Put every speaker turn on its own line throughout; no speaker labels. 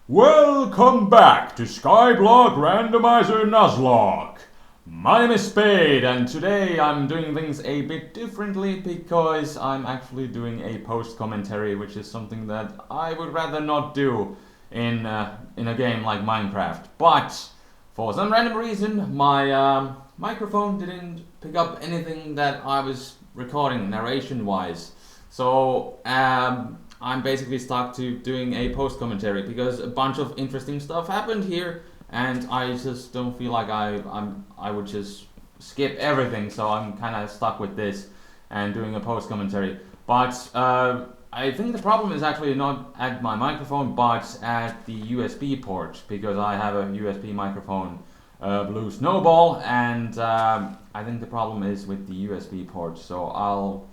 Welcome back to Skyblock Randomizer Nuzlocke. My name is Spade, and today I'm doing things a bit differently because I'm actually doing a post commentary, which is something that I would rather not do in a game like Minecraft. But for some random reason, my microphone didn't pick up anything that I was recording narration-wise. So I'm basically stuck to doing a post commentary because a bunch of interesting stuff happened here, and I just don't feel like I would just skip everything. So I'm kind of stuck with this and doing a post commentary. But I think the problem is actually not at my microphone, but at the USB port, because I have a USB microphone, Blue Snowball, and I think the problem is with the USB port. So I'll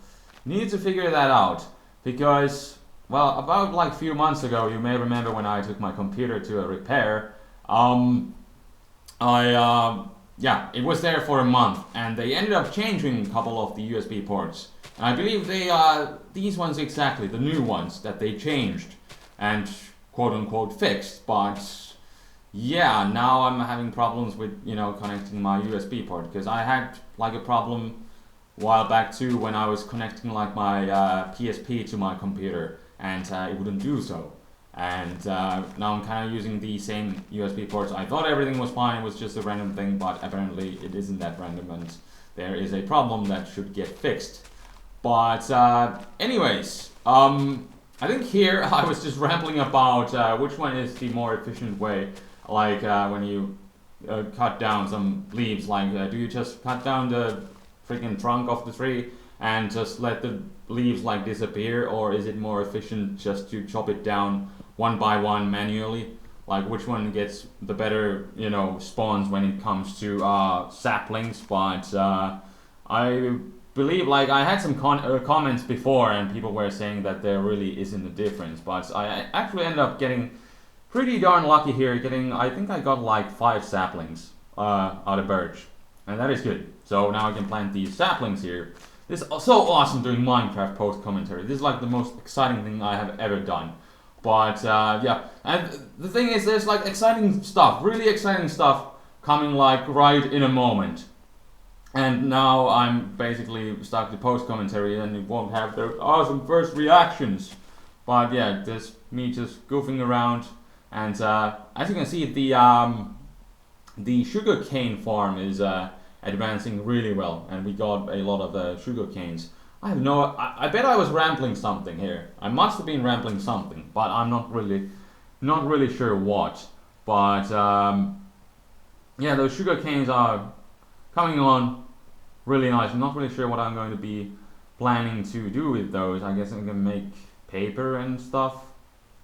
need to figure that out because. Well, about like a few months ago, you may remember when I took my computer to a repair. It was there for a month, and they ended up changing a couple of the USB ports. And I believe they are these ones exactly, the new ones that they changed and quote unquote fixed. But yeah, now I'm having problems with connecting my USB port because I had like a problem a while back too when I was connecting like my PSP to my computer. And it wouldn't do so. And now I'm kind of using the same USB ports. I thought everything was fine, it was just a random thing, but apparently it isn't that random, and there is a problem that should get fixed. But anyways, I think here I was just rambling about which one is the more efficient way, like when you cut down some leaves, like do you just cut down the freaking trunk of the tree and just let the leaves like disappear, or is it more efficient just to chop it down one by one manually? Like which one gets the better spawns when it comes to saplings? But I believe like I had some comments before, and people were saying that there really isn't a difference, but I actually ended up getting pretty darn lucky here, I think I got like 5 saplings out of birch, and that is good. So now I can plant these saplings here. This is so awesome doing Minecraft post commentary. This is like the most exciting thing I have ever done. But yeah, and the thing is, there's like exciting stuff, really exciting stuff coming like right in a moment. And now I'm basically stuck to post commentary, and it won't have those awesome first reactions. But yeah, there's me just goofing around, and as you can see, the sugarcane farm is advancing really well, and we got a lot of sugar canes. I bet I was rambling something here. I must have been rambling something, but I'm not really sure what. But yeah, those sugar canes are coming along really nice. I'm not really sure what I'm going to be planning to do with those. I guess I'm gonna make paper and stuff.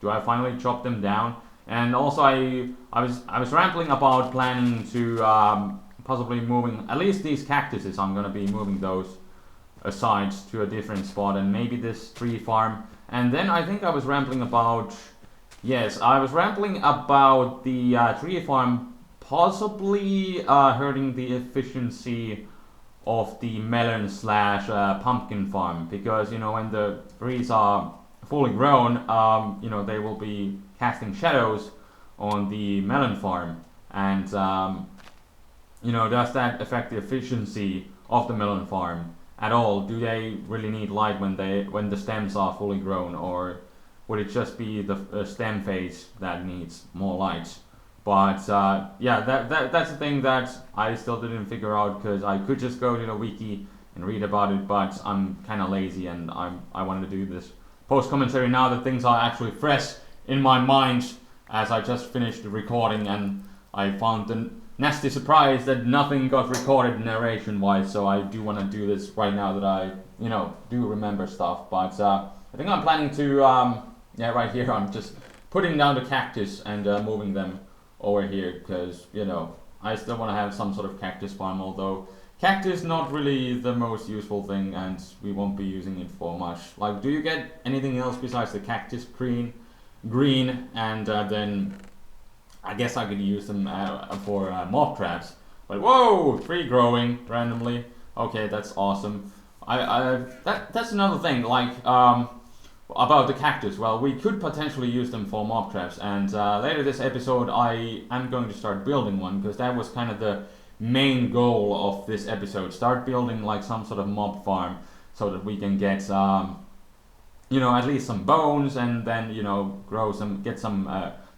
Do I finally chop them down? And also I was rambling about planning to possibly moving at least these cactuses. I'm gonna be moving those aside to a different spot, and maybe this tree farm. And then I think I was rambling about the tree farm possibly hurting the efficiency of the melon slash pumpkin farm, because when the trees are fully grown, they will be casting shadows on the melon farm, and does that affect the efficiency of the melon farm at all? Do they really need light when the stems are fully grown, or would it just be the stem phase that needs more light? But yeah, that's the thing that I still didn't figure out, because I could just go to the wiki and read about it, but I'm kind of lazy, and I wanted to do this post commentary now that things are actually fresh in my mind, as I just finished the recording, and I found the nasty surprise that nothing got recorded narration wise. So I do want to do this right now that I do remember stuff. But I think I'm planning to right here I'm just putting down the cactus and moving them over here, because I still want to have some sort of cactus farm, although cactus not really the most useful thing, and we won't be using it for much. Like, do you get anything else besides the cactus green, and then I guess I could use them for mob traps. But whoa, tree growing randomly. Okay, that's awesome. That's another thing. Like about the cactus. Well, we could potentially use them for mob traps, and later this episode I am going to start building one, because that was kind of the main goal of this episode. Start building like some sort of mob farm, so that we can get you know, at least some bones, and then, you know, get some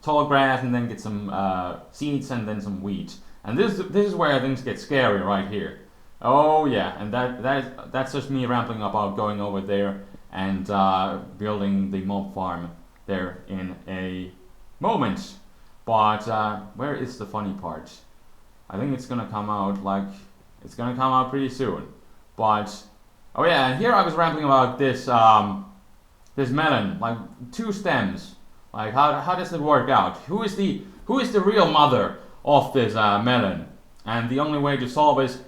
tall grass, and then get some seeds, and then some wheat. And this is where things get scary right here. Oh yeah, and that's just me rambling about going over there and building the mob farm there in a moment. But where is the funny part? I think it's gonna come out pretty soon. But oh yeah, and here I was rambling about this this melon, like 2 stems. Like how does it work out? Who is the real mother of this melon? And the only way to solve this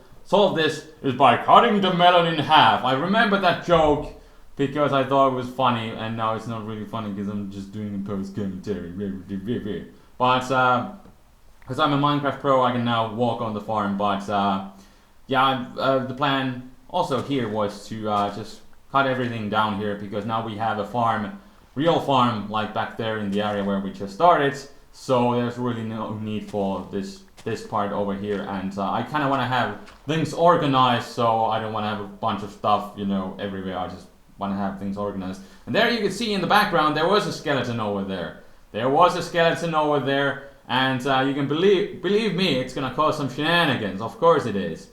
is by cutting the melon in half. I remember that joke because I thought it was funny, and now it's not really funny because I'm just doing a post commentary. But because I'm a Minecraft pro, I can now walk on the farm. But yeah, the plan also here was to just cut everything down here, because now we have a farm, real farm, like back there in the area where we just started. So there's really no need for this part over here, and I kind of want to have things organized, so I don't want to have a bunch of stuff, you know, everywhere. I just want to have things organized. And there you can see in the background there was a skeleton over there. There was a skeleton over there, and you can believe me, it's gonna cause some shenanigans. Of course it is.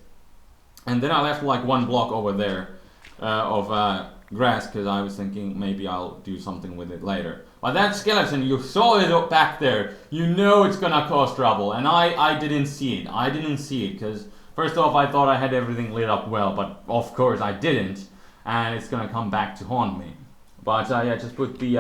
And then I left like 1 block over there of grass, because I was thinking maybe I'll do something with it later. But that skeleton, you saw it back there, you know it's gonna cause trouble, and I didn't see it. I didn't see it, because first off I thought I had everything lit up well, but of course I didn't, and it's gonna come back to haunt me. But yeah, just put the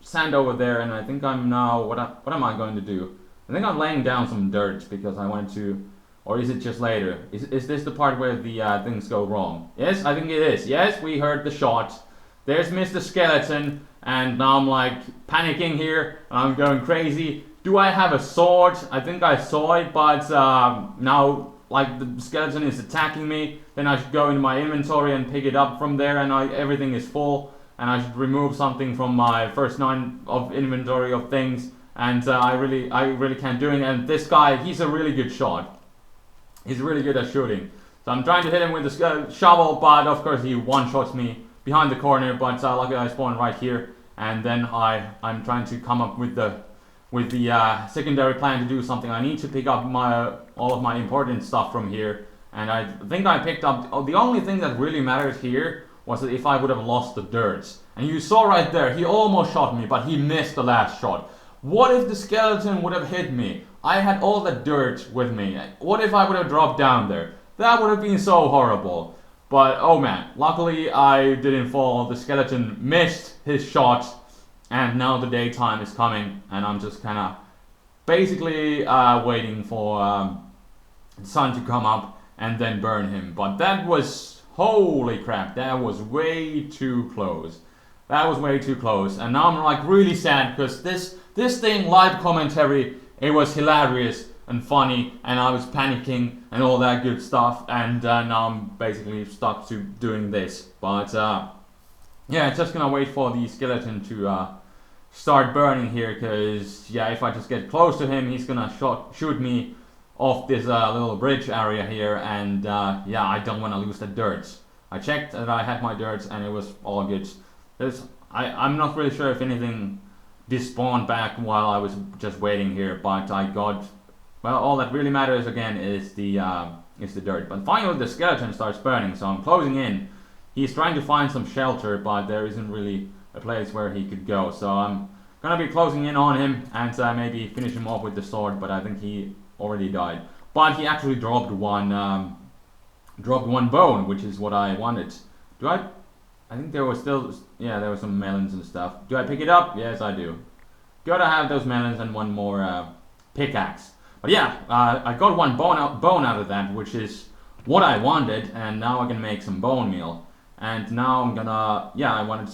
sand over there, and I think I'm now, what am I going to do? I think I'm laying down some dirt, because I want to, or is it just later? Is this the part where the things go wrong? Yes, I think it is. Yes, we heard the shot. There's Mr. Skeleton, and now I'm like panicking here, and I'm going crazy. Do I have a sword? I think I saw it, but now like the skeleton is attacking me. Then I should go into my inventory and pick it up from there, and everything is full. And I should remove something from my first 9 of inventory of things, and I really can't do it. And this guy, he's a really good shot. He's really good at shooting. So I'm trying to hit him with the shovel, but of course he one-shots me behind the corner. But luckily I spawned right here, and then I'm trying to come up with the secondary plan to do something. I need to pick up all of my important stuff from here, and I think I picked up the only thing that really mattered here was that if I would have lost the dirt. And you saw right there, he almost shot me, but he missed the last shot. What if the skeleton would have hit me? I had all the dirt with me. What if I would have dropped down there? That would have been so horrible. But oh man, luckily I didn't fall. The skeleton missed his shot, and now the daytime is coming, and I'm just kind of basically waiting for the sun to come up and then burn him. But that was, holy crap, that was way too close. That was way too close, and now I'm like really sad, because this thing, live commentary, it was hilarious and funny, and I was panicking and all that good stuff, and now I'm basically stuck to doing this. But yeah, just gonna wait for the skeleton to start burning here, because yeah, if I just get close to him, he's gonna shoot me off this little bridge area here, and yeah, I don't want to lose the dirt. I checked that I had my dirt, and it was all good. I'm not really sure if anything despawned back while I was just waiting here, but I got, well, all that really matters again is the dirt. But finally the skeleton starts burning, so I'm closing in. He's trying to find some shelter, but there isn't really a place where he could go, so I'm gonna be closing in on him and maybe finish him off with the sword, but I think he already died. But he actually dropped one bone, which is what I wanted. I think there was still, yeah, there were some melons and stuff. Do I pick it up? Yes, I do. Gotta have those melons and one more pickaxe. But yeah, I got one bone out of that, which is what I wanted, and now I can make some bone meal. And now I'm gonna, yeah, I wanted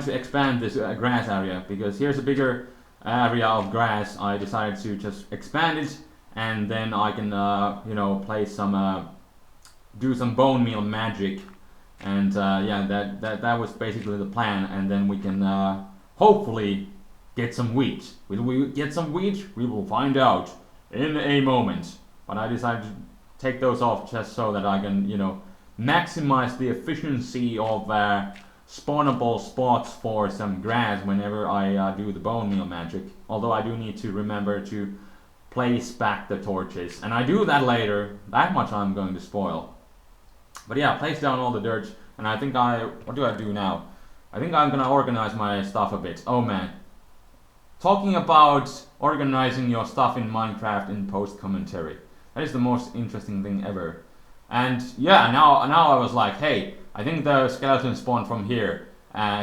to expand this grass area, because here's a bigger area of grass. I decided to just expand it, and then I can, you know, play some, do some bone meal magic And yeah, that was basically the plan. And then we can hopefully get some wheat. Will we get some wheat? We will find out in a moment. But I decided to take those off just so that I can, you know, maximize the efficiency of spawnable spots for some grass whenever I do the bone meal magic. Although I do need to remember to place back the torches, and I do that later. That much I'm going to spoil. But yeah, place down all the dirt, and I think what do I do now? I think I'm gonna organize my stuff a bit. Oh man. Talking about organizing your stuff in Minecraft in post commentary. That is the most interesting thing ever. And yeah, now I was like, hey, I think the skeleton spawned from here.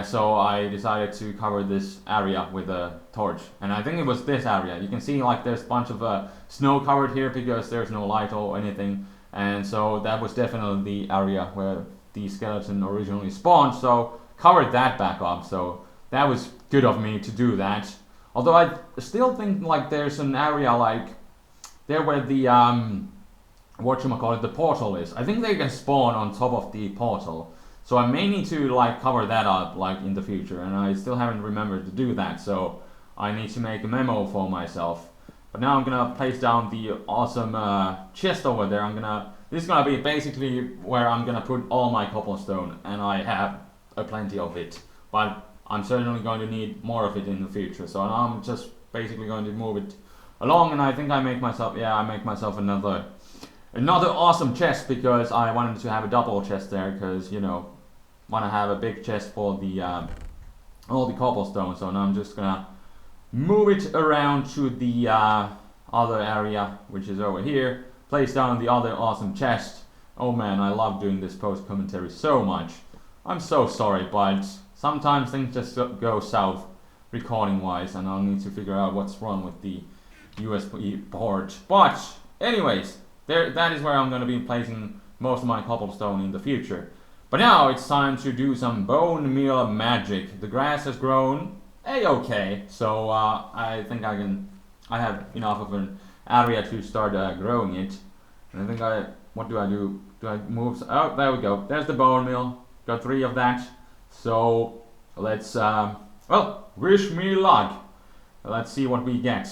So I decided to cover this area with a torch. And I think it was this area. You can see like there's a bunch of snow covered here because there's no light or anything. And so that was definitely the area where the skeleton originally spawned. So covered that back up. So that was good of me to do that. Although I still think like there's an area like there where the whatchamacallit, the portal is. I think they can spawn on top of the portal. So I may need to like cover that up like in the future, and I still haven't remembered to do that, so I need to make a memo for myself. But now I'm gonna place down the awesome chest over there. This is gonna be basically where I'm gonna put all my cobblestone, and I have plenty of it. But I'm certainly going to need more of it in the future, so I'm just basically going to move it along, and I think I make myself another awesome chest, because I wanted to have a double chest there, because you know, want to have a big chest for the all the cobblestone. So now I'm just gonna move it around to the other area, which is over here, place down the other awesome chest. Oh man, I love doing this post commentary so much. I'm so sorry, but sometimes things just go south recording wise, and I'll need to figure out what's wrong with the USB port. But anyways, that is where I'm going to be placing most of my cobblestone in the future. But now it's time to do some bone meal magic. The grass has grown a-okay, so I think I have enough of an area to start growing it. And I think what do I do? Do I move? Oh, there we go. There's the bone meal. Got 3 of that. So let's, well, wish me luck. Let's see what we get.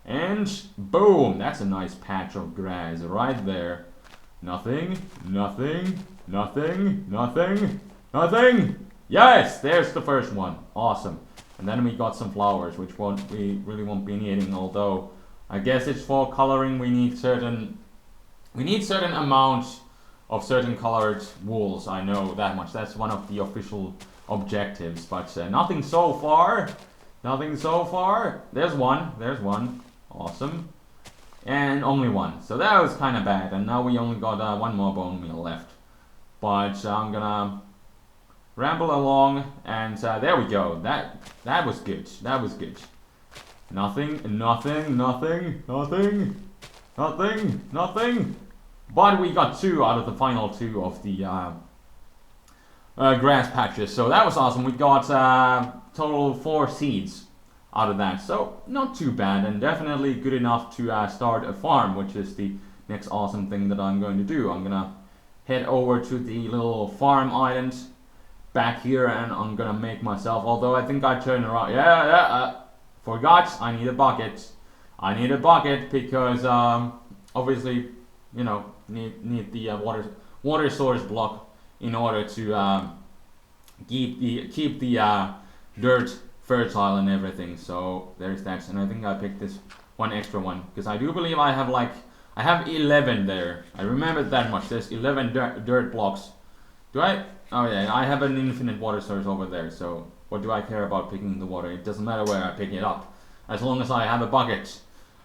And boom, that's a nice patch of grass right there. Nothing, nothing, nothing, nothing, nothing. Yes, there's the first one. Awesome. And then we got some flowers, which we really won't be needing, although I guess it's for coloring. We need certain amounts of certain colored wools. I know that much. That's one of the official objectives, but nothing so far. Nothing so far. There's one. There's one. Awesome. And only one. So that was kind of bad. And now we only got one more bone meal left. But I'm gonna ramble along, and there we go. That was good. That was good. Nothing, nothing, nothing, nothing, nothing, nothing. But we got 2 out of the final 2 of the grass patches. So that was awesome. We got total 4 seeds out of that. So not too bad, and definitely good enough to start a farm, which is the next awesome thing that I'm going to do. I'm gonna head over to the little farm island back here, and I'm gonna make myself, although I think I turn around, forgot, I need a bucket. I need a bucket because obviously, you know, need the water source block in order to keep the dirt fertile and everything. So there's that, and I think I picked this one extra one because I do believe I have 11 there. I remembered that much. There's 11 dirt blocks. Do I? Oh yeah, I have an infinite water source over there. So what do I care about picking the water? It doesn't matter where I pick it up, as long as I have a bucket.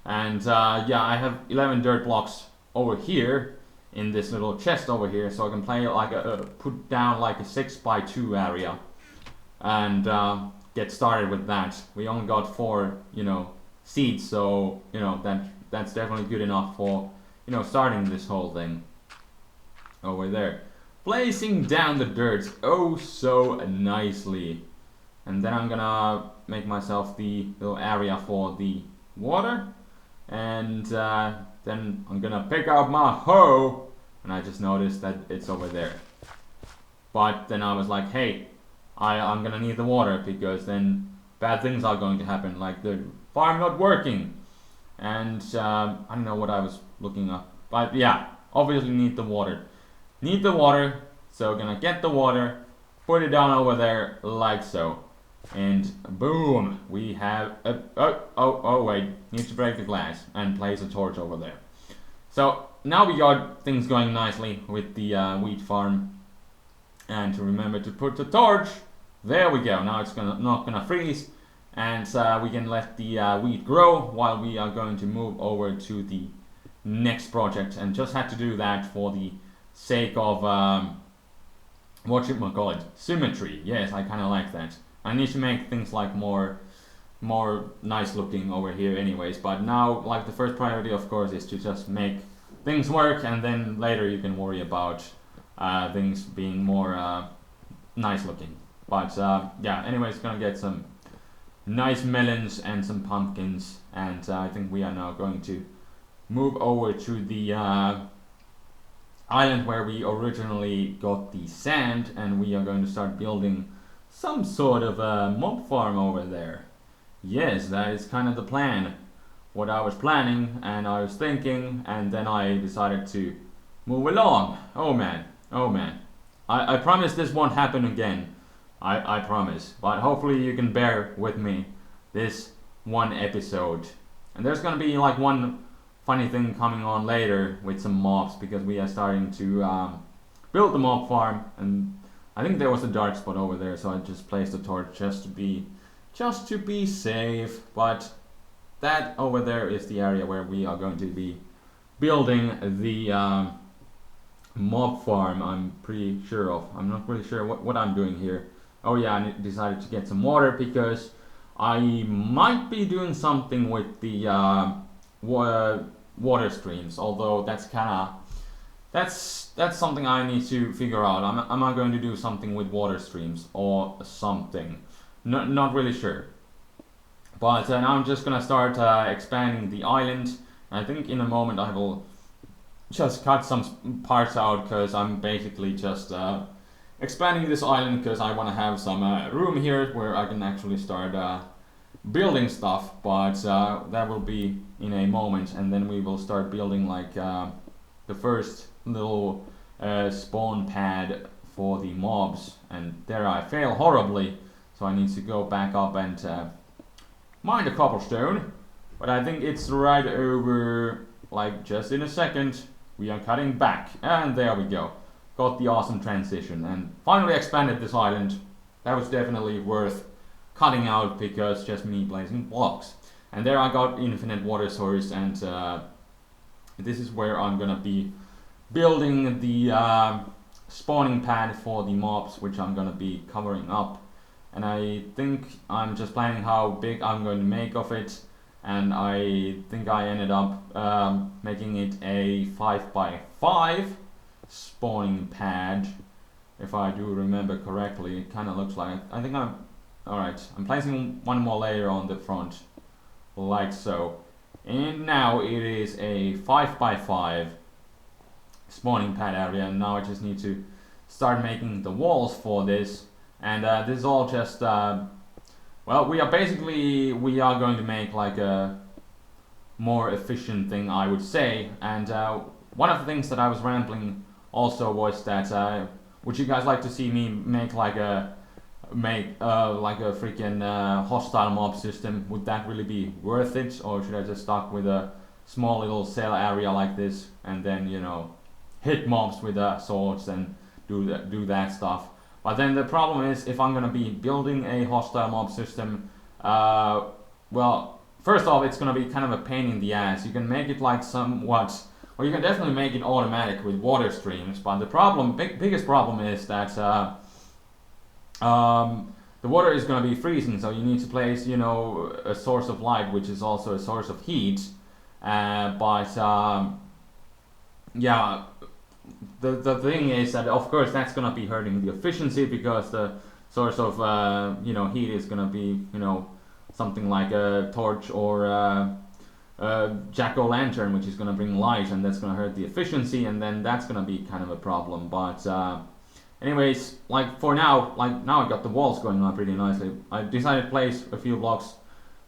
And yeah, I have 11 dirt blocks over here in this little chest over here, so I can play like put down like a 6x2 area and get started with that. We only got 4, you know, seeds, so you know that's definitely good enough for, you know, starting this whole thing over there. Placing down the dirt oh so nicely, and then I'm gonna make myself the little area for the water, and then I'm gonna pick out my hoe, and I just noticed that it's over there. But then I was like, hey, I'm gonna need the water because then bad things are going to happen, like the farm not working. And I don't know what I was looking up, but yeah, obviously need the water. Need the water, so gonna get the water, put it down over there like so. And boom, we have oh wait, need to break the glass and place a torch over there. So now we got things going nicely with the wheat farm. And to remember to put the torch, there we go. Now it's not gonna freeze, and we can let the wheat grow while we are going to move over to the next project. And just had to do that for the sake of what should man call it? Symmetry. Yes, I kind of like that. I need to make things like more nice looking over here anyways, but now like the first priority of course is to just make things work, and then later you can worry about things being more nice looking. But yeah, anyways, gonna get some nice melons and some pumpkins, and I think we are now going to move over to the island where we originally got the sand, and we are going to start building some sort of a mob farm over there. Yes, that is kind of the plan. What I was planning and I was thinking, and then I decided to move along. Oh man. I promise this won't happen again. I promise. But hopefully you can bear with me this one episode. And there's gonna be like one funny thing coming on later with some mobs, because we are starting to build the mob farm, and I think there was a dark spot over there, so I just placed a torch just to be safe. But that over there is the area where we are going to be building the mob farm, I'm pretty sure of. I'm not really sure what I'm doing here. Oh yeah, I decided to get some water because I might be doing something with the water streams, although that's something I need to figure out. Am I going to do something with water streams or something? Not really sure. But now I'm just gonna start expanding the island. I think in a moment I will just cut some parts out, because I'm basically just expanding this island because I want to have some room here where I can actually start building stuff. But that will be in a moment, and then we will start building like the first little spawn pad for the mobs. And there I fail horribly, so I need to go back up and mine the cobblestone. But I think it's right over, like just in a second. We are cutting back, and there we go. Got the awesome transition, and finally expanded this island. That was definitely worth cutting out, because just me placing blocks. And there I got infinite water source, and this is where I'm gonna be building the spawning pad for the mobs, which I'm gonna be covering up. And I think I'm just planning how big I'm going to make of it. And I think I ended up making it a 5x5 spawning pad, if I do remember correctly. It kind of looks like, I think alright, I'm placing one more layer on the front, like so. And now it is a 5x5 spawning pad area, and now I just need to start making the walls for this. And this is all just well, we are going to make like a more efficient thing, I would say. And one of the things that I was rambling also was that would you guys like to see me make like a freaking hostile mob system? Would that really be worth it, or should I just start with a small little cell area like this, and then, you know, hit mobs with swords and do that stuff? But then the problem is, if I'm gonna be building a hostile mob system, well, first off, it's gonna be kind of a pain in the ass. You can make it like somewhat, or you can definitely make it automatic with water streams. But the biggest problem is that the water is gonna be freezing, so you need to place, you know, a source of light, which is also a source of heat. Yeah. The thing is that, of course, that's gonna be hurting the efficiency, because the source of you know, heat is gonna be, you know, something like a torch or a jack-o'-lantern, which is gonna bring light, and that's gonna hurt the efficiency, and then that's gonna be kind of a problem. But Anyways, like for now, like now I got the walls going on pretty nicely. I decided to place a few blocks,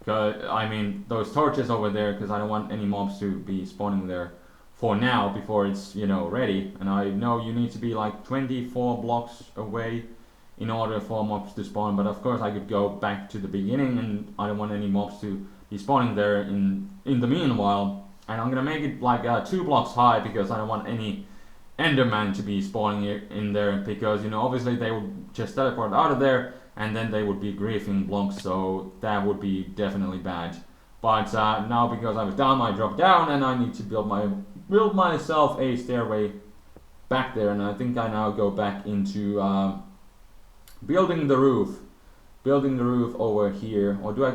I mean those torches over there, because I don't want any mobs to be spawning there for now before it's, you know, ready. And I know you need to be like 24 blocks away in order for mobs to spawn, but of course I could go back to the beginning, and I don't want any mobs to be spawning there in the meanwhile. And I'm gonna make it like 2 blocks high, because I don't want any Enderman to be spawning in there, because, you know, obviously they would just teleport out of there and then they would be griefing blocks, so that would be definitely bad. But now, because I was down, I dropped down, and I need to build myself a stairway back there. And I think I now go back into building the roof over here, or do I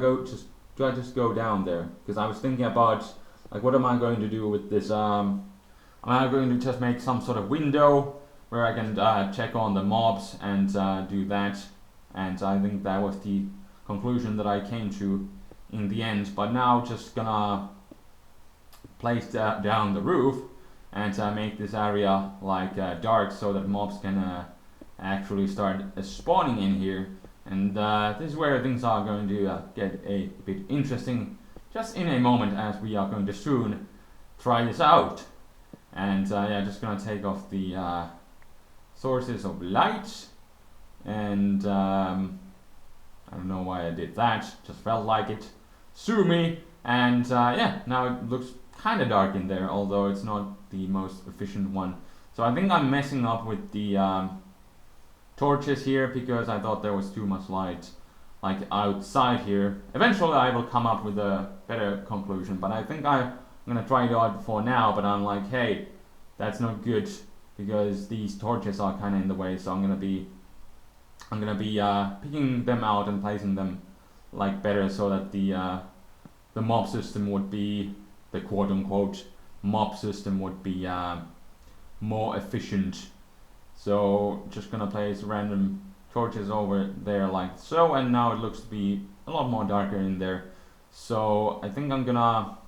just go down there? Because I was thinking about, like, what am I going to do with this? Am I going to just make some sort of window where I can check on the mobs and do that? And I think that was the conclusion that I came to in the end. But now just gonna place down the roof and make this area like dark, so that mobs can actually start spawning in here. And this is where things are going to get a bit interesting just in a moment, as we are going to soon try this out. And yeah, just gonna take off the sources of light, and I don't know why I did that, just felt like it. Sue me. And yeah, now it looks kind of dark in there, although it's not the most efficient one. So I think I'm messing up with the torches here, because I thought there was too much light like outside here. Eventually I will come up with a better conclusion, but I think I'm gonna try it out for now. But I'm like, hey, that's not good, because these torches are kind of in the way. So I'm gonna be picking them out and placing them like better, so that the mob system would be, the quote-unquote mob system would be more efficient. So just gonna place random torches over there like so, and now it looks to be a lot more darker in there. So I think I'm gonna,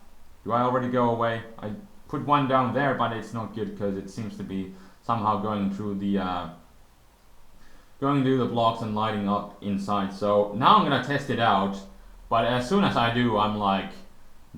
do I already go away? I put one down there, but it's not good, because it seems to be somehow going through the blocks and lighting up inside. So now I'm gonna test it out, but as soon as I do, I'm like,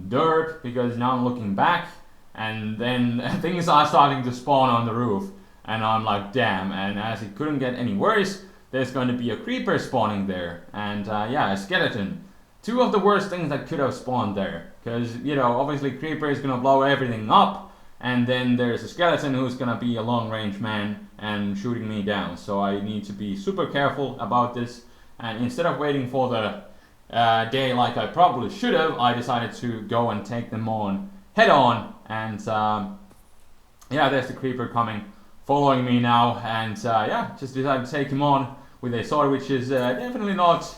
derp, because now I'm looking back, and then things are starting to spawn on the roof, and I'm like, damn. And as it couldn't get any worse, there's going to be a creeper spawning there, and yeah, a skeleton. Two of the worst things that could have spawned there, because, you know, obviously creeper is gonna blow everything up, and then there's a skeleton who's gonna be a long range man and shooting me down. So I need to be super careful about this, and instead of waiting for the day like I probably should have, I decided to go and take them on head on. And yeah, there's the creeper coming, following me now, and yeah, just decided to take him on with a sword, which is definitely not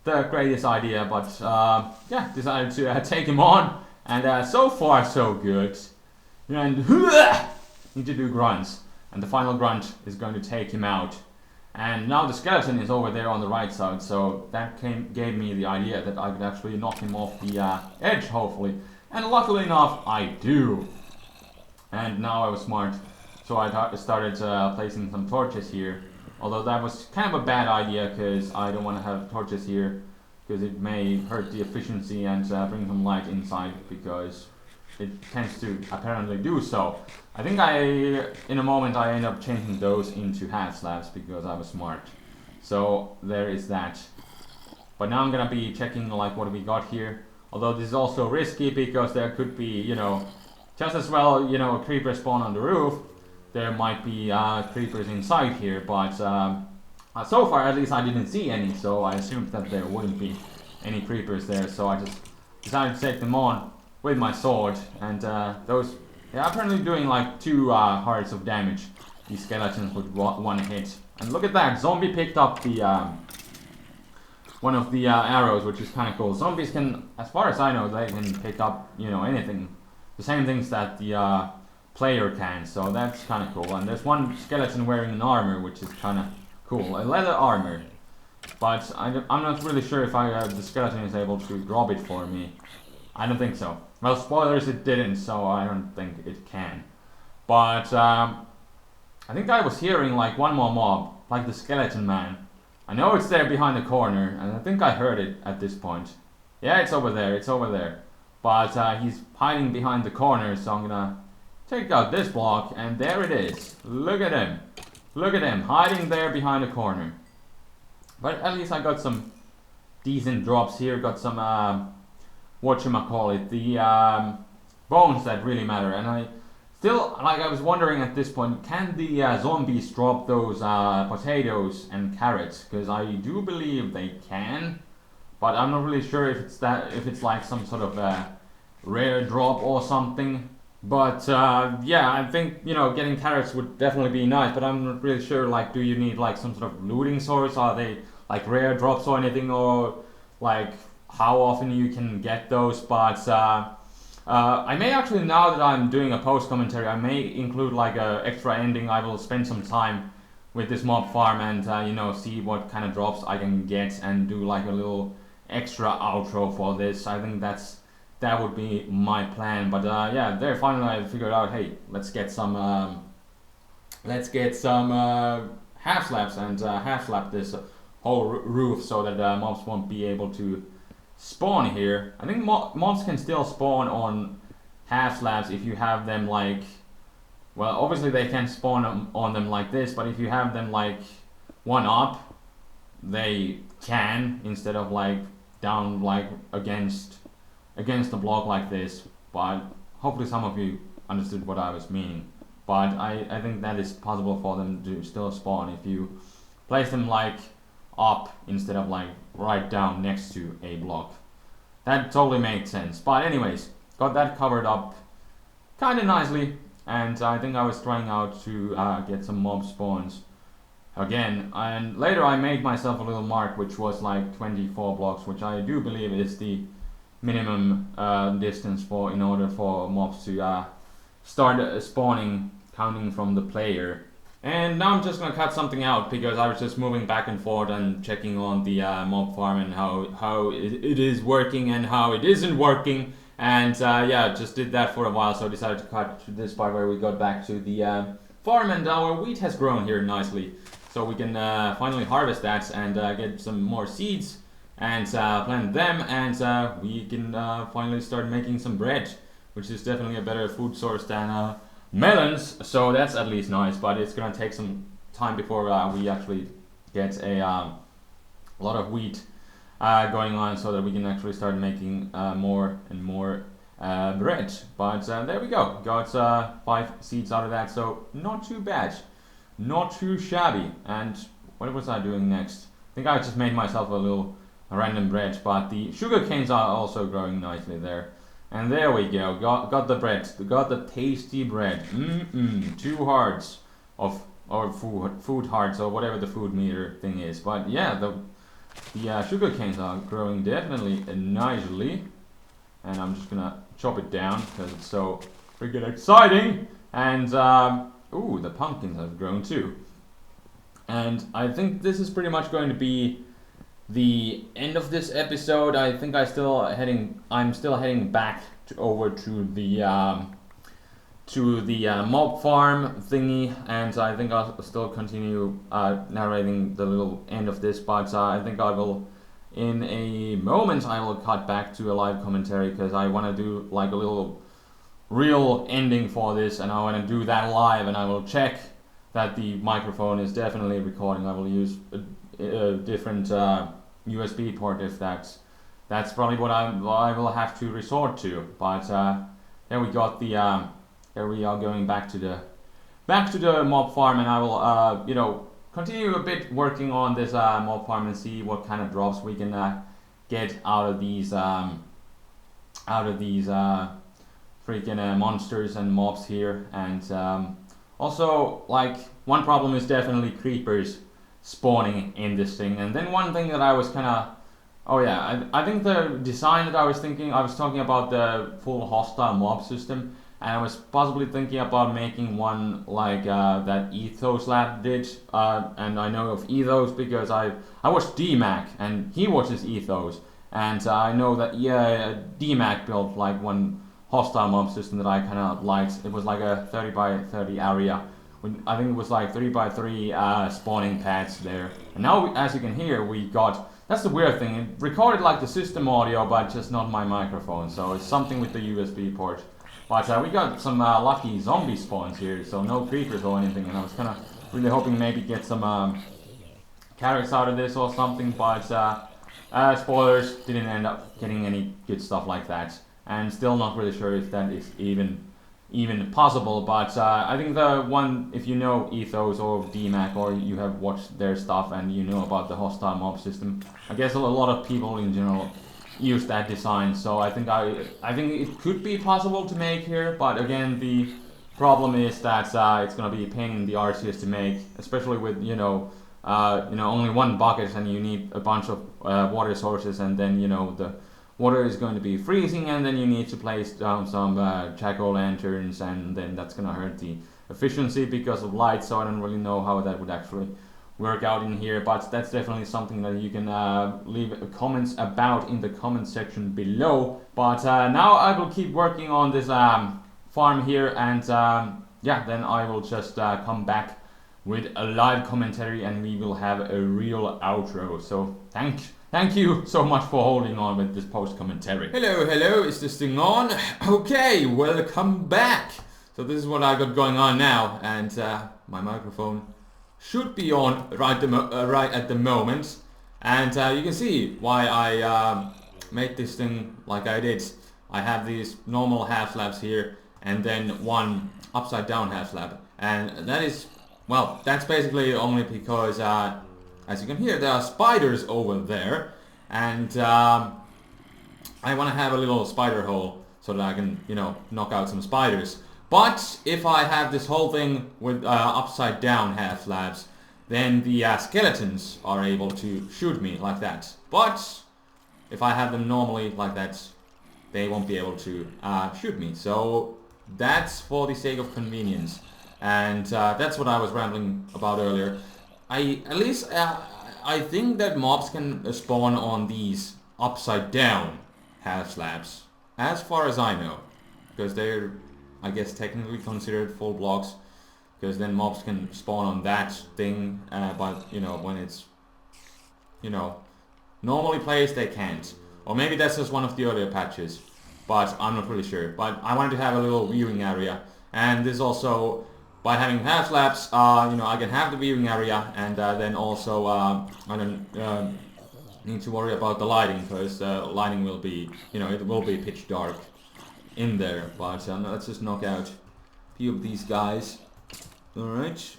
the greatest idea, but yeah, decided to take him on, and so far so good. And need to do grunts, and the final grunt is going to take him out. And now the skeleton is over there on the right side, so that gave me the idea that I could actually knock him off the edge, hopefully. And luckily enough, I do. And now I was smart, so I started placing some torches here. Although that was kind of a bad idea, because I don't want to have torches here, because it may hurt the efficiency and bring some light inside, because it tends to apparently do so. I think in a moment I end up changing those into half slabs, because I was smart. So there is that. But now I'm gonna be checking like what we got here. Although this is also risky, because there could be, you know, just as well, you know, a creeper spawn on the roof. There might be creepers inside here, but so far at least I didn't see any, so I assumed that there wouldn't be any creepers there. So I just decided to take them on with my sword, and those, they're apparently doing like 2 hearts of damage, these skeletons, with one hit. And look at that, zombie picked up the one of the arrows, which is kind of cool. Zombies can, as far as I know, they can pick up, you know, anything, the same things that the player can, so that's kind of cool. And there's one skeleton wearing an armor, which is kind of cool, a leather armor. But I'm not really sure if the skeleton is able to drop it for me. I don't think so. Well, spoilers, it didn't, so I don't think it can. But I think I was hearing like one more mob, like the skeleton man. I know it's there behind the corner, and I think I heard it at this point. Yeah, it's over there, it's over there. But he's hiding behind the corner, so I'm gonna take out this block, and there it is. Look at him. Look at him, hiding there behind the corner. But at least I got some decent drops here, got some, whatchamacallit, the bones that really matter. And I still, like I was wondering at this point, can the zombies drop those potatoes and carrots? Because I do believe they can, but I'm not really sure if it's like some sort of rare drop or something. But yeah, I think, you know, getting carrots would definitely be nice, but I'm not really sure, like, do you need like some sort of looting source? Are they like rare drops or anything, or like how often you can get those? But I may actually, now that I'm doing a post commentary, I may include like a extra ending. I will spend some time with this mob farm and you know, see what kind of drops I can get and do like a little extra outro for this. I think that would be my plan. But yeah, there finally I figured out, hey, let's get some half slabs and half slap this whole roof so that mobs won't be able to spawn here. I think mobs can still spawn on half slabs if you have them like, well, obviously they can spawn on them like this, but if you have them like one up, they can, instead of like down like against the block like this. But hopefully some of you understood what I was meaning. But I think that is possible for them to still spawn if you place them like up instead of like right down next to a block. That totally makes sense. But anyways, got that covered up kind of nicely, and I think I was trying out to get some mob spawns again. And later I made myself a little mark which was like 24 blocks, which I do believe is the minimum distance in order for mobs to start spawning, counting from the player. And now I'm just gonna cut something out because I was just moving back and forth and checking on the mob farm and how it is working and how it isn't working. And yeah, just did that for a while, so decided to cut to this part where we got back to the farm, and our wheat has grown here nicely. So we can finally harvest that and get some more seeds and plant them, and we can finally start making some bread, which is definitely a better food source than melons. So that's at least nice, but it's gonna take some time before we actually get a lot of wheat going on, so that we can actually start making more and more bread. But there we go, got 5 seeds out of that, so not too bad, not too shabby. And what was I doing next? I think I just made myself a little random bread, but the sugar canes are also growing nicely there. And there we go, got the bread, got the tasty bread. 2 hearts of, or food hearts, or whatever the food meter thing is. But yeah, the sugar canes are growing definitely nicely. And I'm just gonna chop it down because it's so freaking exciting. And ooh, the pumpkins have grown too. And I think this is pretty much going to be the end of this episode. I think I'm still heading back over to the mob farm thingy, and I think I'll still continue narrating the little end of this. But I think I will, in a moment, I will cut back to a live commentary because I want to do like a little real ending for this, and I want to do that live, and I will check that the microphone is definitely recording. I will use a different USB port if that's probably what I will have to resort to. But there we got the here we are going back to the mob farm, and I will you know, continue a bit working on this mob farm and see what kind of drops we can get out of these freaking monsters and mobs here. And also, like, one problem is definitely creepers spawning in this thing. And then one thing that I was kind of, oh yeah, I think the design that I was talking about the full hostile mob system, and I was possibly thinking about making one like that Ethos Lab did. And I know of Ethos because I watched DMAC and he watches Ethos, and I know that DMAC built like one hostile mob system that I kind of liked. It was like a 30 by 30 area I think it was like 3x3 spawning pads there. And now, as you can hear, we got... That's the weird thing. It recorded like the system audio, but just not my microphone. So it's something with the USB port. But we got some lucky zombie spawns here, so no creepers or anything. And I was kind of really hoping maybe get some carrots out of this or something. But spoilers, didn't end up getting any good stuff like that. And still not really sure if that is even possible, but I think the one, if you know Ethos or DMAC or you have watched their stuff and you know about the hostile mob system, I guess a lot of people in general use that design, so I think it could be possible to make here, but again the problem is that it's gonna be a pain in the arses to make, especially with only one bucket and you need a bunch of water sources, and then the water is going to be freezing, and then you need to place down some jack-o'-lanterns, and then that's gonna hurt the efficiency because of light, so I don't really know how that would actually work out in here, but that's definitely something that you can leave comments about in the comment section below. But now I will keep working on this farm here, and then I will just come back with a live commentary and we will have a real outro. So thank you so much for holding on with this post commentary. Hello, is this thing on? Okay, welcome back. So this is what I got going on now, and my microphone should be on right at the moment, and you can see why I made this thing like I did. I have these normal half slabs here and then one upside down half slab, and that is, well, that's basically only because as you can hear, there are spiders over there, and I want to have a little spider hole so that I can, knock out some spiders. But if I have this whole thing with upside down half slabs, then the skeletons are able to shoot me like that. But if I have them normally like that, they won't be able to shoot me. So that's for the sake of convenience. And that's what I was rambling about earlier. I think that mobs can spawn on these upside down half slabs, as far as I know, because they're, I guess, technically considered full blocks, because then mobs can spawn on that thing, but when it's normally placed, they can't. Or maybe that's just one of the earlier patches, but I'm not really sure. But I wanted to have a little viewing area, and this also, by having half slabs, I can have the viewing area, and then also I don't need to worry about the lighting, because lighting will be, it will be pitch dark in there. But let's just knock out a few of these guys. Alright.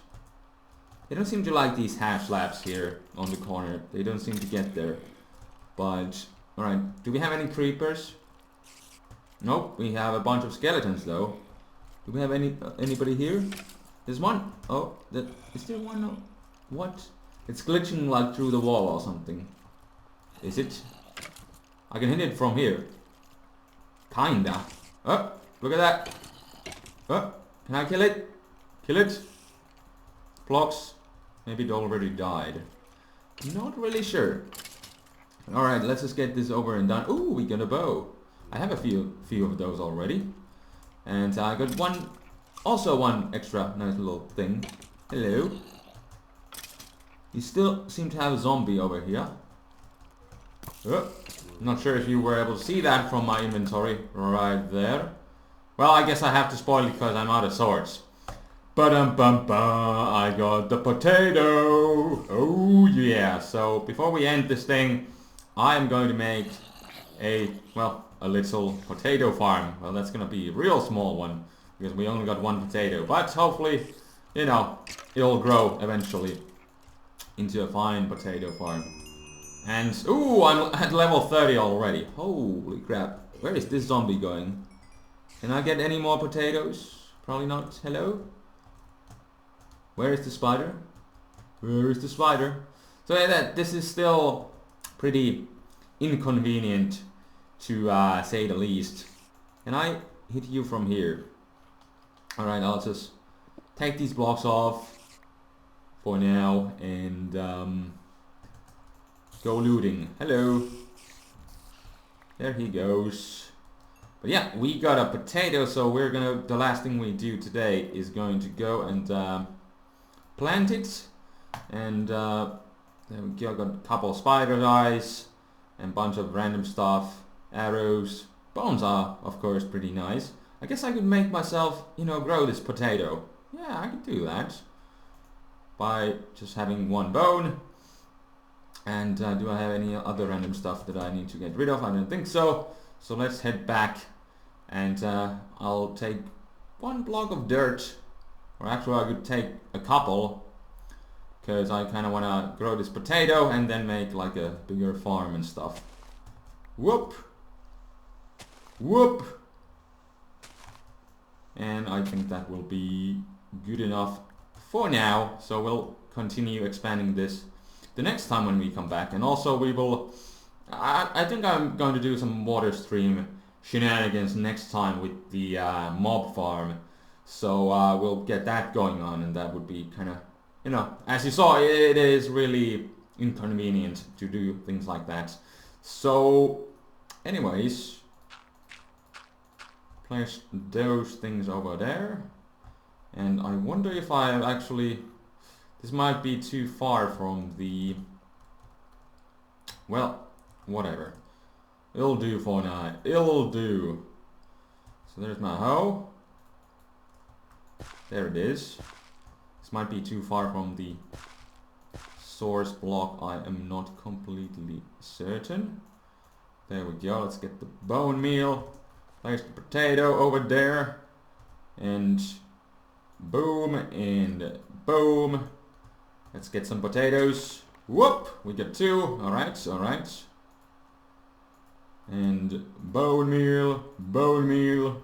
They don't seem to like these half slabs here on the corner. They don't seem to get there. But, alright, do we have any creepers? Nope, we have a bunch of skeletons though. Do we have anybody here? There's one. Oh, is there one? No. What? It's glitching like through the wall or something. Is it? I can hit it from here. Kinda. Oh, look at that. Oh, can I kill it? Kill it? Blocks. Maybe it already died. Not really sure. Alright, let's just get this over and done. Ooh, we got a bow. I have a few of those already. And I got one extra nice little thing. Hello. You still seem to have a zombie over here. Oh, not sure if you were able to see that from my inventory right there. Well, I guess I have to spoil it because I'm out of swords. I got the potato. Oh yeah. So before we end this thing, I am going to make a little potato farm. Well, that's gonna be a real small one because we only got one potato, but hopefully, it'll grow eventually into a fine potato farm. And ooh, I'm at level 30 already. Holy crap. Where is this zombie going? Can I get any more potatoes? Probably not. Hello? Where is the spider? Where is the spider? So yeah, this is still pretty inconvenient to say the least. Can I hit you from here? Alright, I'll just take these blocks off for now and go looting. Hello. There he goes. But yeah, we got a potato, so we're gonna, the last thing we do today is going to go and plant it. And there we go, got a couple of spider eyes and a bunch of random stuff, arrows. Bones are, of course, pretty nice. I guess I could make myself, you know, grow this potato. Yeah, I could do that by just having one bone. And do I have any other random stuff that I need to get rid of? I don't think so. So let's head back, and I'll take one block of dirt, or actually I could take a couple, because I kind of want to grow this potato and then make like a bigger farm and stuff. Whoop! Whoop! And I think that will be good enough for now, so we'll continue expanding this the next time when we come back. And also we will, I think I'm going to do some water stream shenanigans next time with the mob farm, so we'll get that going on, and that would be kind of, you know, as you saw, it is really inconvenient to do things like that. So anyways, place those things over there, and I wonder if I actually, this might be too far from the, well, whatever, it'll do for now, it'll do. So there's my hoe, there it is. This might be too far from the source block, I am not completely certain. There we go, let's get the bone meal, place the potato over there, and boom, and boom. Let's get some potatoes. Whoop! We get two. Alright, alright. And bone meal.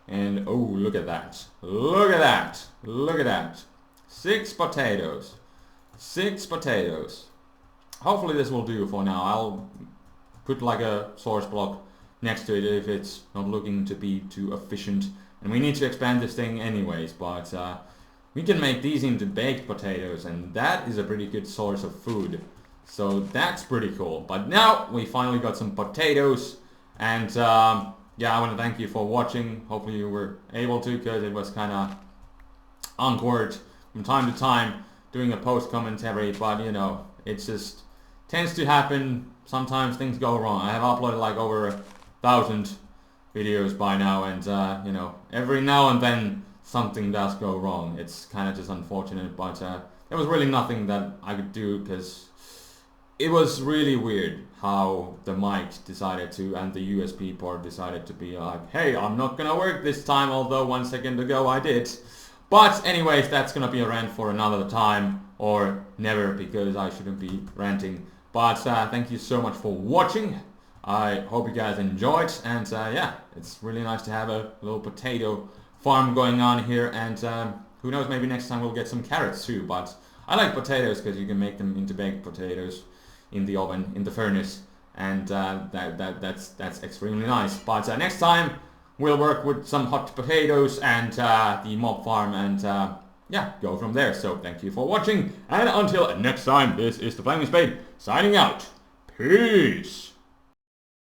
And oh, look at that. Look at that. Look at that. 6 potatoes. 6 potatoes. Hopefully this will do for now. I'll put like a source block next to it if it's not looking to be too efficient. And we need to expand this thing anyways, but we can make these into baked potatoes, and that is a pretty good source of food. So that's pretty cool. But now we finally got some potatoes, and yeah, I want to thank you for watching. Hopefully you were able to, because it was kind of awkward from time to time doing a post commentary, but you know, it just tends to happen. Sometimes things go wrong. I have uploaded like over 1,000 videos by now, and you know, every now and then something does go wrong. It's kind of just unfortunate, but there was really nothing that I could do, because it was really weird how the mic decided to, and the USB port decided to be like, hey, I'm not gonna work this time, although 1 second ago I did. But anyways, that's gonna be a rant for another time, or never, because I shouldn't be ranting. But thank you so much for watching. I hope you guys enjoyed, and yeah, it's really nice to have a little potato farm going on here, and who knows, maybe next time we'll get some carrots too. But I like potatoes because you can make them into baked potatoes in the oven, in the furnace, and that's extremely nice. But next time we'll work with some hot potatoes and the mob farm, and yeah, go from there. So thank you for watching, and until next time, this is TheFlamingSpade signing out. Peace!